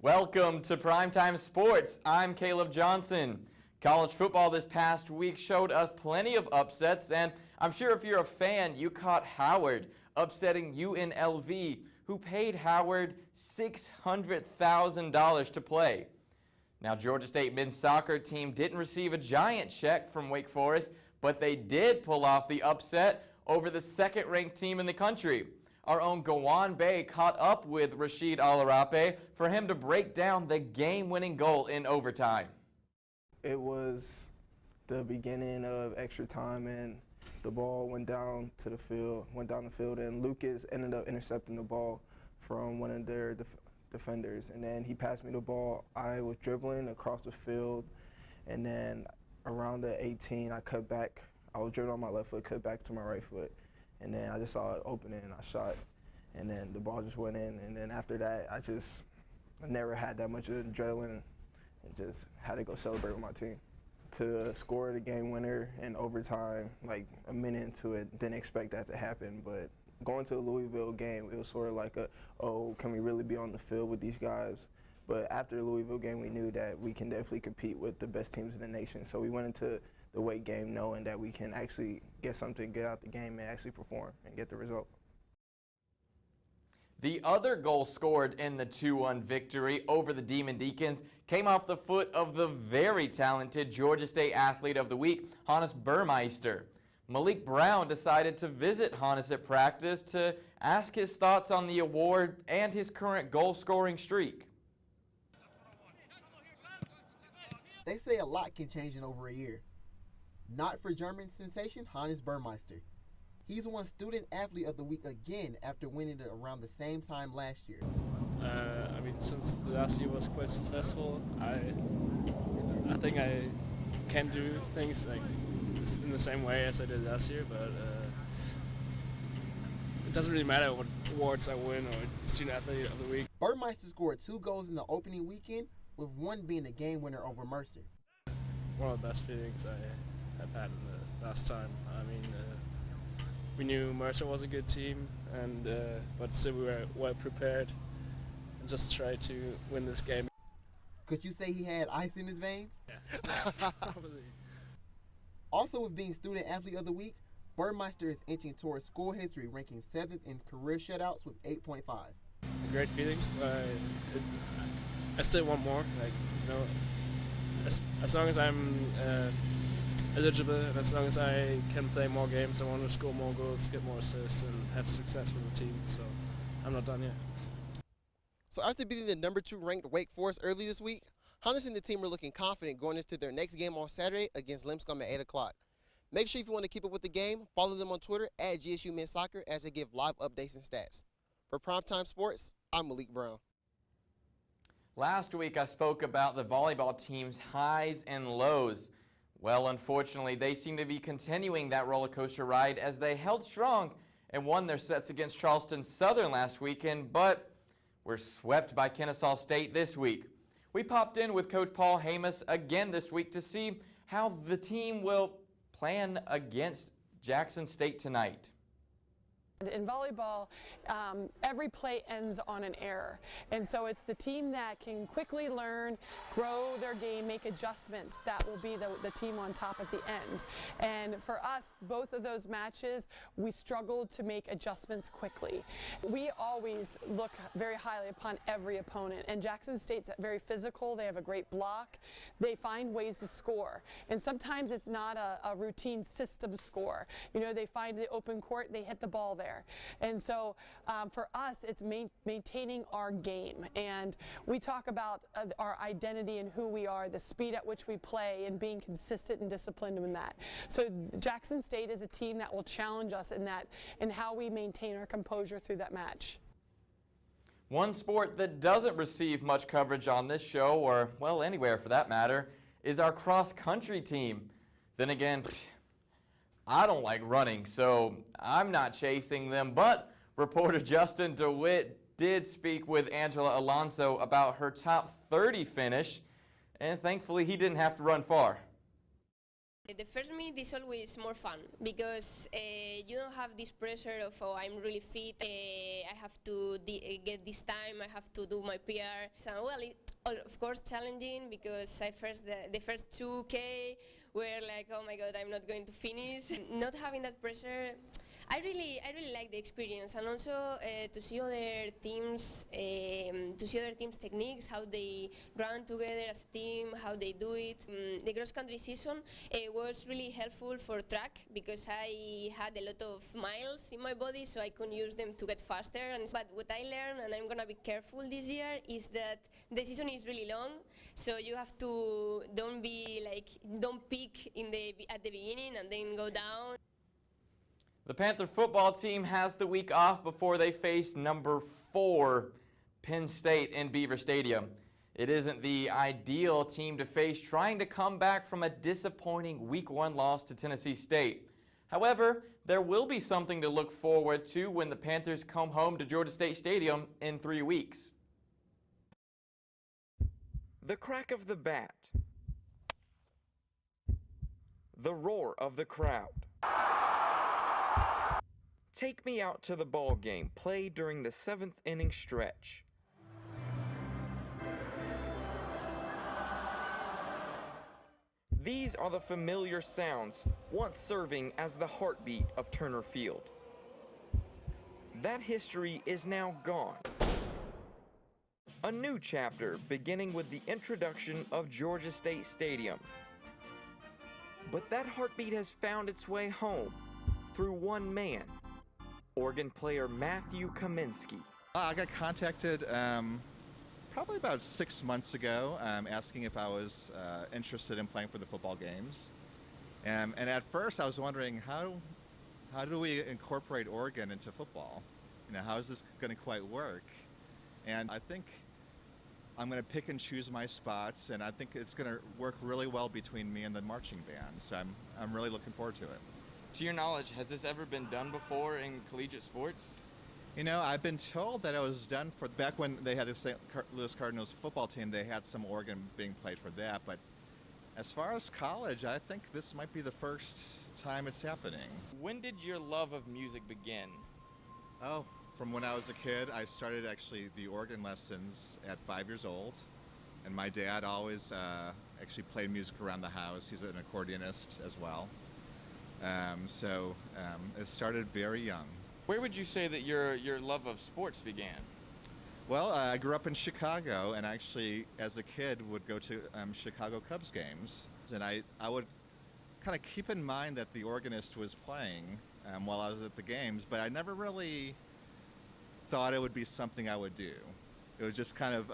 Welcome to Primetime Sports. I'm Caleb Johnson. College football this past week showed us plenty of upsets, and I'm sure if you're a fan, you caught Howard upsetting UNLV, who paid Howard $600,000 to play. Now, Georgia State men's soccer team didn't receive a giant check from Wake Forest, but they did pull off the upset over the second-ranked team in the country. Our own Gawon Bae caught up with Rashid Alarape for him to break down the game-winning goal in overtime. It was the beginning of extra time, and the ball went down the field, and Lucas ended up intercepting the ball from one of their defenders. And then he passed me the ball. I was dribbling across the field, and then around the 18, I cut back. I was dribbling on my left foot, cut back to my right foot. And then I just saw it opening, and I shot. And then the ball just went in. And then after that, I never had that much adrenaline and just had to go celebrate with my team. To score the game winner in overtime, like a minute into it, didn't expect that to happen. But going to the Louisville game, it was sort of like oh, can we really be on the field with these guys? But after the Louisville game, we knew that we can definitely compete with the best teams in the nation. So we went into the Wake game knowing that we can actually get something good out the game and actually perform and get the result. The other goal scored in the 2-1 victory over the Demon Deacons came off the foot of the very talented Georgia State Athlete of the Week, Hannes Burmeister. Malik Brown decided to visit Hannes at practice to ask his thoughts on the award and his current goal-scoring streak. They say a lot can change in over a year. Not for German sensation Hannes Burmeister. He's won Student Athlete of the Week again after winning it around the same time last year. I mean, since the last year was quite successful, I think I can do things like in the same way as I did last year, but it doesn't really matter what awards I win or Student Athlete of the Week. Burmeister scored 2 goals in the opening weekend, with one being the game winner over Mercer. One of the best feelings I have had in the last time. I mean, we knew Mercer was a good team, and but still we were well prepared and just tried to win this game. Could you say he had ice in his veins? Yeah, probably. Also, with being Student Athlete of the Week, Burmeister is inching towards school history, ranking 7th in career shutouts with 8.5. A great feeling. I still want more. Like, you know, as long as I'm eligible, and as long as I can play more games, I want to score more goals, get more assists, and have success with the team. So I'm not done yet. So after beating the number 2 ranked Wake Forest early this week, Hannes and the team are looking confident going into their next game on Saturday against Lipscomb at 8 o'clock. Make sure if you want to keep up with the game, follow them on Twitter at GSU Men's Soccer as they give live updates and stats. For Primetime Sports, I'm Malik Brown. Last week I spoke about the volleyball team's highs and lows. Well, unfortunately, they seem to be continuing that roller coaster ride as they held strong and won their sets against Charleston Southern last weekend, but were swept by Kennesaw State this week. We popped in with Coach Paul Hamus again this week to see how the team will plan against Jackson State tonight. In volleyball, every play ends on an error, and so it's the team that can quickly learn, grow their game, make adjustments that will be the team on top at the end. And for us, both of those matches, we struggled to make adjustments quickly. We always look very highly upon every opponent, and Jackson State's very physical. They have a great block. They find ways to score, and sometimes it's not a routine system score. You know, they find the open court, they hit the ball there. And so for us, it's maintaining our game. And we talk about our identity and who we are, the speed at which we play, and being consistent and disciplined in that. So Jackson State is a team that will challenge us in that, in how we maintain our composure through that match. One sport that doesn't receive much coverage on this show, or, well, anywhere for that matter, is our cross-country team. Then again, I don't like running, so I'm not chasing them, but reporter Justin DeWitt did speak with Angela Alonso about her top 30 finish, and thankfully he didn't have to run far. The first meet is always more fun because you don't have this pressure of, oh, I'm really fit, I have to get this time, I have to do my PR. So, well, of course challenging because the first 2K were like, oh my God, I'm not going to finish. Not having that pressure, I really like the experience, and also to see other teams techniques, how they run together as a team, how they do it. The cross-country season was really helpful for track because I had a lot of miles in my body, so I could use them to get faster. But what I learned, and I'm gonna be careful this year, is that the season is really long, so you have to don't peak at the beginning and then go down. The Panther football team has the week off before they face number 4 Penn State in Beaver Stadium. It isn't the ideal team to face trying to come back from a disappointing week 1 loss to Tennessee State. However, there will be something to look forward to when the Panthers come home to Georgia State Stadium in 3 weeks. The crack of the bat. The roar of the crowd. Take me out to the ball game played during the 7th inning stretch. These are the familiar sounds once serving as the heartbeat of Turner Field. That history is now gone. A new chapter beginning with the introduction of Georgia State Stadium. But that heartbeat has found its way home through one man, Oregon player Matthew Kaminsky. I got contacted probably about 6 months ago asking if I was interested in playing for the football games. And at first I was wondering, how do we incorporate Oregon into football? You know, how is this going to quite work? And I think I'm going to pick and choose my spots, and I think it's going to work really well between me and the marching band. So I'm really looking forward to it. To your knowledge, has this ever been done before in collegiate sports? You know, I've been told that it was done for back when they had the St. Louis Cardinals football team. They had some Oregon being played for that. But as far as college, I think this might be the first time it's happening. When did your love of music begin? Oh, from when I was a kid. I started actually the organ lessons at 5 years old. And my dad always actually played music around the house. He's an accordionist as well. So it started very young. Where would you say that your love of sports began? Well, I grew up in Chicago, and actually, as a kid, would go to Chicago Cubs games. And I would kind of keep in mind that the organist was playing while I was at the games, but I never really thought it would be something I would do. It was just kind of,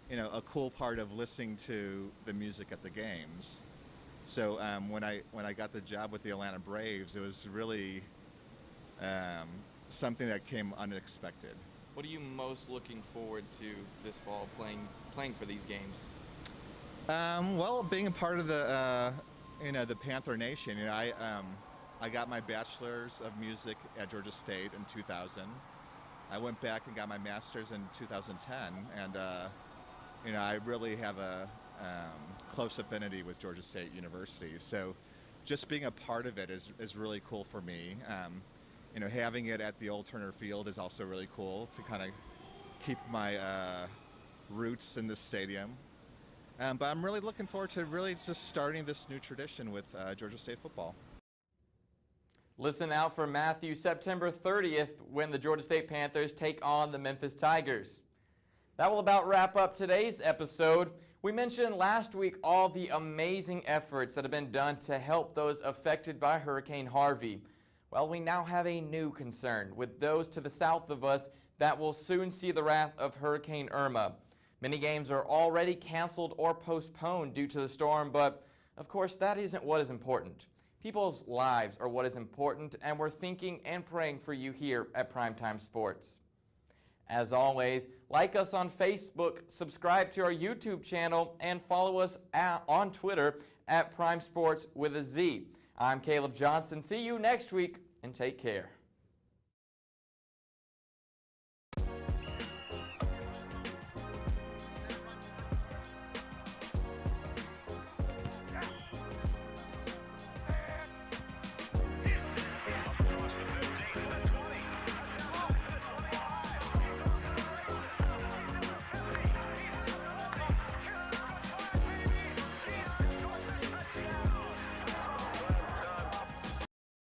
you know, a cool part of listening to the music at the games. So when I got the job with the Atlanta Braves, it was really something that came unexpected. What are you most looking forward to this fall playing for these games? Well, being a part of the you know, the Panther Nation. You know, I got my bachelor's of music at Georgia State in 2000. I went back and got my master's in 2010, and you know, I really have a close affinity with Georgia State University. So just being a part of it is really cool for me. You know, having it at the old Turner Field is also really cool to kind of keep my roots in this stadium. But I'm really looking forward to really just starting this new tradition with Georgia State football. Listen out for Matthew September 30th when the Georgia State Panthers take on the Memphis Tigers. That will about wrap up today's episode. We mentioned last week all the amazing efforts that have been done to help those affected by Hurricane Harvey. Well, we now have a new concern with those to the south of us that will soon see the wrath of Hurricane Irma. Many games are already canceled or postponed due to the storm, but of course that isn't what is important. People's lives are what is important, and we're thinking and praying for you here at Primetime Sportz. As always, like us on Facebook, subscribe to our YouTube channel, and follow us on Twitter at Prime Sports with a Z. I'm Caleb Johnson. See you next week, and take care.